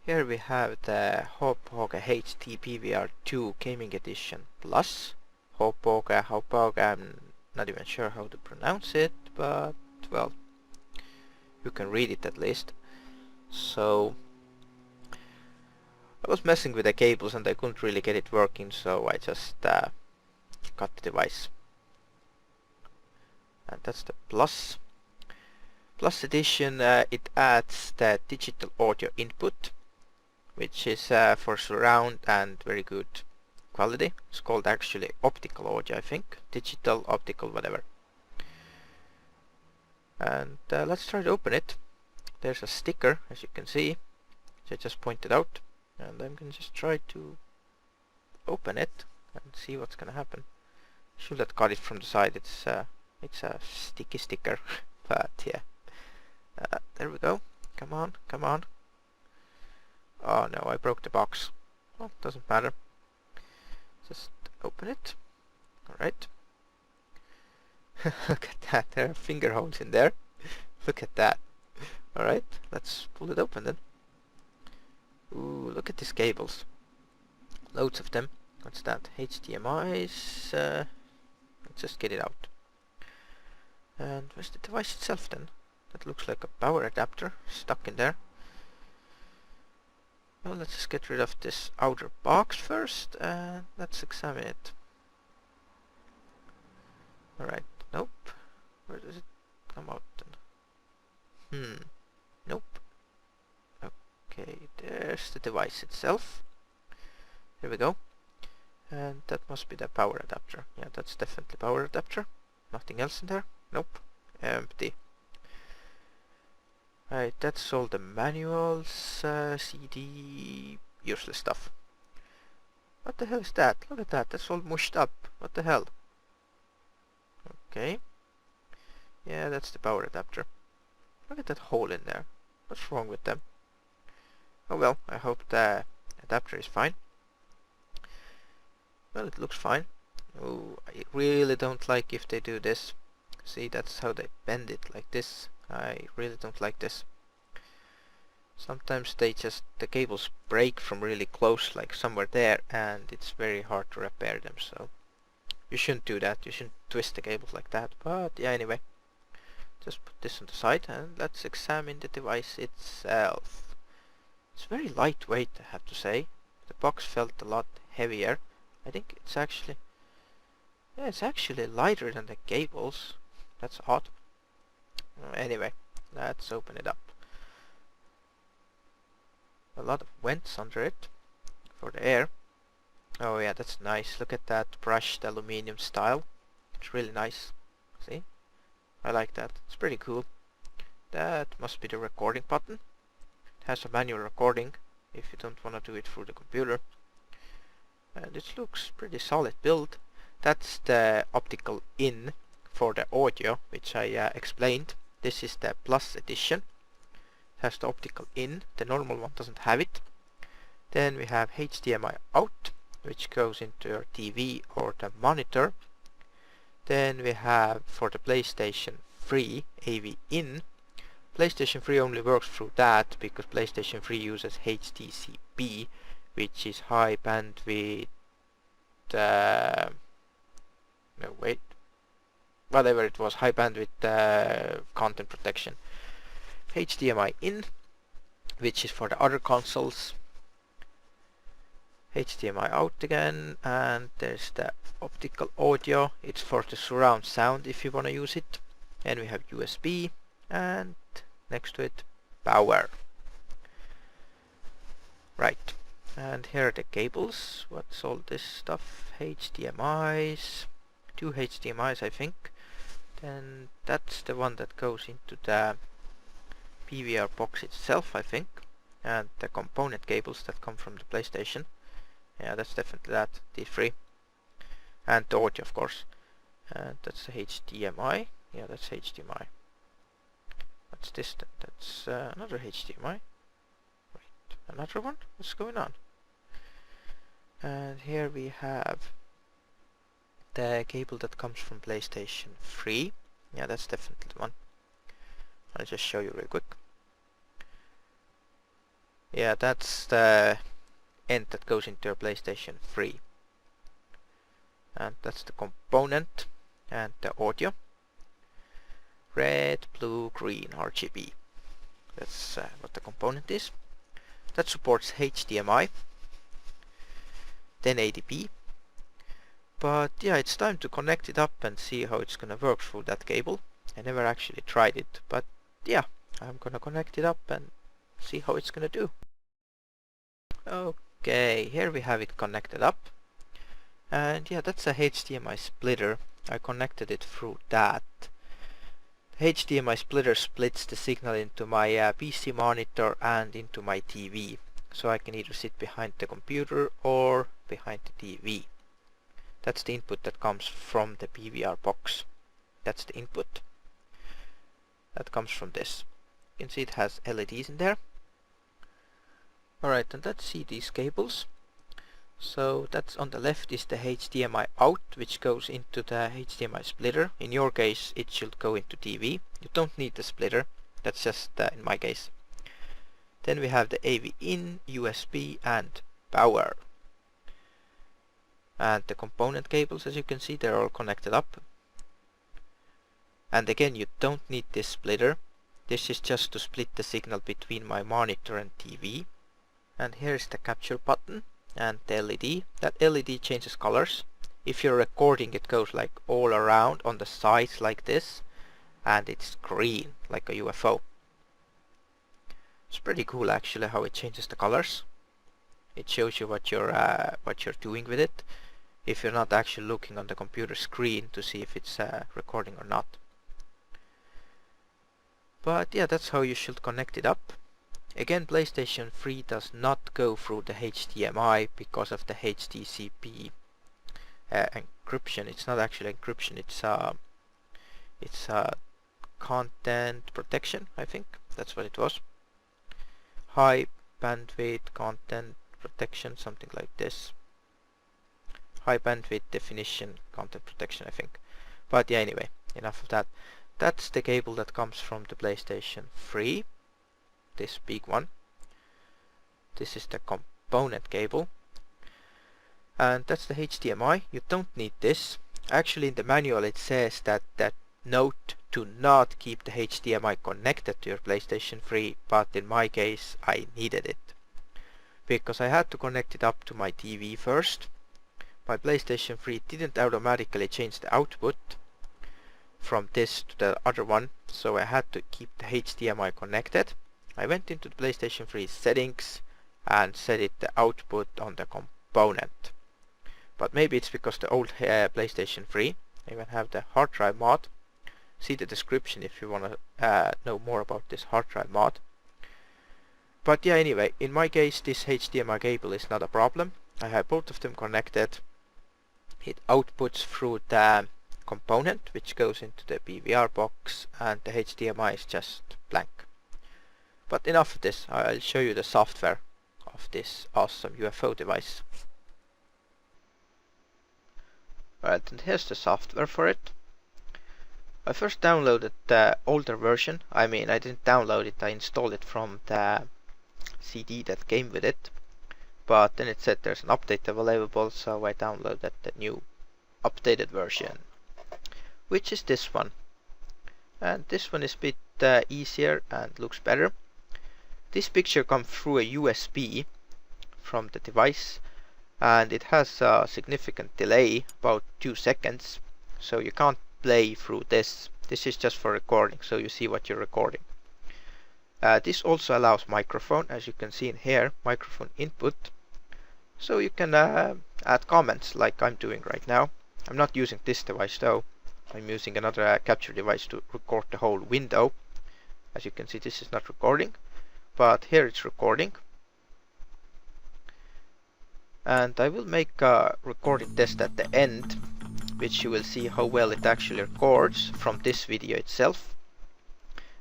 Here we have the Hauppauge HD PVR2 Gaming Edition Plus. Hauppauge, I'm not even sure how to pronounce it, but well, you can read it at least. So I was messing with the cables and I couldn't really get it working, so I just got the device. And that's the Plus. Plus edition, it adds the digital audio input, which is for surround and very good quality. It's called actually optical audio, I think. Digital, optical, whatever. And let's try to open it. There's a sticker, as you can see, which I just pointed out. And I'm going to just try to open it and see what's going to happen. Should have got it from the side. It's a sticky sticker, but yeah. There we go. Come on, come on. Oh no, I broke the box. Well, doesn't matter. Just open it. Alright. Look at that, there are finger holes in there. Look at that. Alright, let's pull it open then. Ooh, look at these cables. Loads of them. What's that? HDMI's. Let's just get it out. And where's the device itself then? That looks like a power adapter stuck in there. Well, let's just get rid of this outer box first and let's examine it. Alright, nope. Where does it come out then? Nope. Okay, there's the device itself. Here we go. And that must be the power adapter. Yeah, that's definitely power adapter. Nothing else in there? Nope. Empty. Right, that's all the manuals, CD, useless stuff. What the hell is that? Look at that, that's all mushed up. What the hell? Okay. Yeah, that's the power adapter. Look at that hole in there. What's wrong with them? Oh well, I hope the adapter is fine. Well, it looks fine. Oh, I really don't like if they do this. See, that's how they bend it, like this. I really don't like this. Sometimes the cables break from really close, like somewhere there, and it's very hard to repair them, so you shouldn't do that. You shouldn't twist the cables like that. But yeah, anyway, just put this on the side and let's examine the device itself. It's very lightweight, I have to say. The box felt a lot heavier. I think it's actually, yeah, it's actually lighter than the cables. That's odd. Anyway, let's open it up. A lot of vents under it for the air. Oh yeah, that's nice. Look at that brushed aluminium style. It's really nice. See? I like that. It's pretty cool. That must be the recording button. It has a manual recording if you don't want to do it through the computer. And it looks pretty solid build. That's the optical in for the audio, which I explained. This is the Plus edition. It has the optical in. The normal one doesn't have it. Then we have HDMI out, which goes into your TV or the monitor. Then we have for the PlayStation 3 AV in. PlayStation 3 only works through that because PlayStation 3 uses HDCP, which is high bandwidth. No, wait. Whatever it was, high bandwidth content protection. HDMI in, which is for the other consoles. HDMI out again, and there's the optical audio. It's for the surround sound if you want to use it. And we have USB, and next to it, power. Right, and here are the cables. What's all this stuff? HDMIs, 2 HDMIs I think. Then that's the one that goes into the PVR box itself, I think. And the component cables that come from the PlayStation. Yeah, that's definitely that, D3. And the audio, of course. And that's the HDMI. Yeah, that's HDMI. What's this then? That's another HDMI. Right, another one? What's going on? And here we have the cable that comes from PlayStation 3. Yeah, that's definitely the one. I'll just show you real quick. Yeah, that's the end that goes into your PlayStation 3. And that's the component and the audio. Red, blue, green, RGB. That's what the component is. That supports HDMI, 1080p. But yeah, it's time to connect it up and see how it's gonna work through that cable. I never actually tried it, but yeah, I'm gonna connect it up and see how it's gonna do. Okay, here we have it connected up. And yeah, that's a HDMI splitter. I connected it through that. HDMI splitter splits the signal into my PC monitor and into my TV. So I can either sit behind the computer or behind the TV. That's the input that comes from the PVR box. That's the input. That comes from this. You can see it has LEDs in there. Alright, and let's see these cables. So that's on the left is the HDMI out, which goes into the HDMI splitter. In your case, it should go into TV. You don't need the splitter. That's just in my case. Then we have the AV in, USB and power. And the component cables, as you can see, they're all connected up. And again, you don't need this splitter. This is just to split the signal between my monitor and TV. And here's the capture button and the LED. That LED changes colors. If you're recording, it goes like all around on the sides like this, and it's green like a UFO. It's pretty cool actually how it changes the colors. It shows you what you're doing with it, if you're not actually looking on the computer screen to see if it's recording or not. But yeah, that's how you should connect it up. Again, PlayStation 3 does not go through the HDMI because of the HDCP encryption. It's not actually encryption, it's content protection, I think. That's what it was. High bandwidth content protection, something like this. High bandwidth definition content protection, I think. But yeah, anyway, enough of that. That's the cable that comes from the PlayStation 3. This big one. This is the component cable. And that's the HDMI. You don't need this. Actually, in the manual it says that note to not keep the HDMI connected to your PlayStation 3, but in my case I needed it. Because I had to connect it up to my TV first. My PlayStation 3 didn't automatically change the output from this to the other one, so I had to keep the HDMI connected. I went into the PlayStation 3 settings and set it the output on the component. But maybe it's because the old PlayStation 3, I even have the hard drive mod. See the description if you want to know more about this hard drive mod. But yeah, anyway, in my case this HDMI cable is not a problem. I have both of them connected. It outputs through the component which goes into the PVR box, and the HDMI is just blank. But enough of this, I'll show you the software of this awesome UFO device. Alright, and here's the software for it. I first downloaded the older version. I mean, I didn't download it, I installed it from the CD that came with it. But then it said there's an update available, so I downloaded the new updated version, which is this one. And this one is a bit easier and looks better. This picture comes through a USB from the device, and it has a significant delay, about 2 seconds, so you can't play through this. This is just for recording, so you see what you're recording. This also allows microphone, as you can see in here, microphone input, so you can add comments like I'm doing right now. I'm not using this device though. I'm using another capture device to record the whole window. As you can see, this is not recording, but here it's recording. And I will make a recording test at the end, which you will see how well it actually records from this video itself.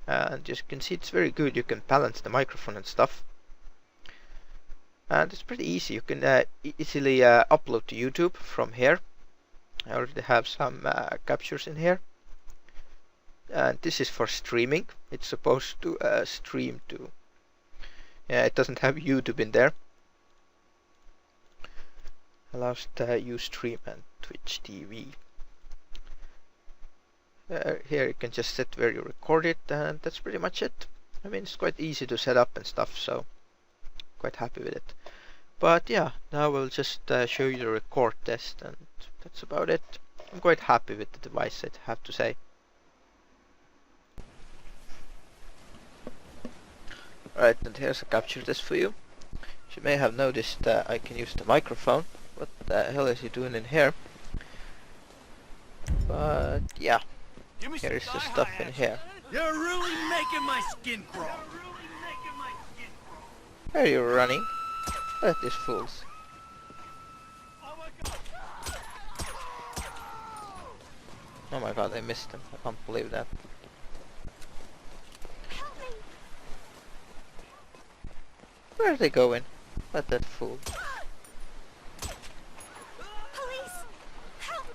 And as you can see, it's very good. You can balance the microphone and stuff. And it's pretty easy. You can easily upload to YouTube from here. I already have some captures in here. And this is for streaming. It's supposed to stream to Yeah, it doesn't have YouTube in there. Allows the Ustream and Twitch TV. Here you can just set where you record it, and that's pretty much it. I mean, it's quite easy to set up and stuff, so quite happy with it. But yeah, now we'll just show you the record test, and that's about it. I'm quite happy with the device, I have to say. Alright, and here's a capture test for you. You may have noticed that I can use the microphone. What the hell is he doing in here? But yeah, here is the stuff in here. You're really making my skin crawl. Where are you running? Look at these fools. Oh my god, I missed them. I can't believe that. Where are they going? Let that fool. Police! Help!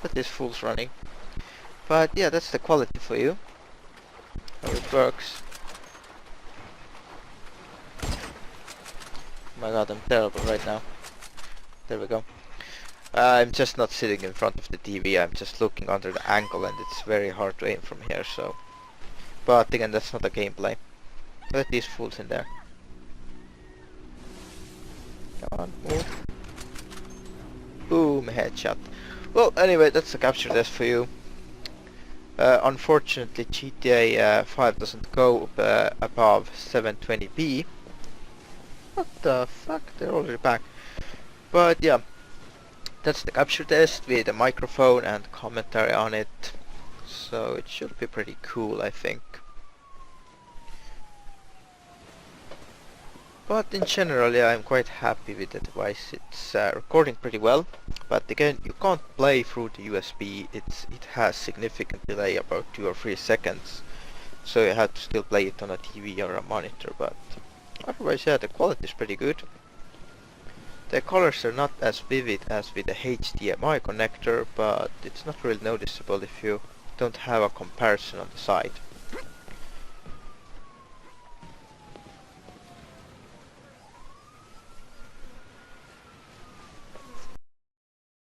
Let these fools running. But yeah, that's the quality for you. How it works. Oh my god, I'm terrible right now. There we go. I'm just not sitting in front of the TV, I'm just looking under the angle and it's very hard to aim from here, so... But again, that's not a gameplay. Let these fools in there. Come on, move. Boom, headshot. Well, anyway, that's a capture test for you. Unfortunately, GTA 5 doesn't go above 720p. What the fuck? They're already back. But yeah, that's the capture test with a microphone and commentary on it. So it should be pretty cool, I think. But in general, yeah, I'm quite happy with the device. It's recording pretty well, but again, you can't play through the USB. It has significant delay, about 2 or 3 seconds, so you have to still play it on a TV or a monitor. But otherwise, yeah, the quality is pretty good. The colors are not as vivid as with the HDMI connector, but it's not really noticeable if you don't have a comparison on the side.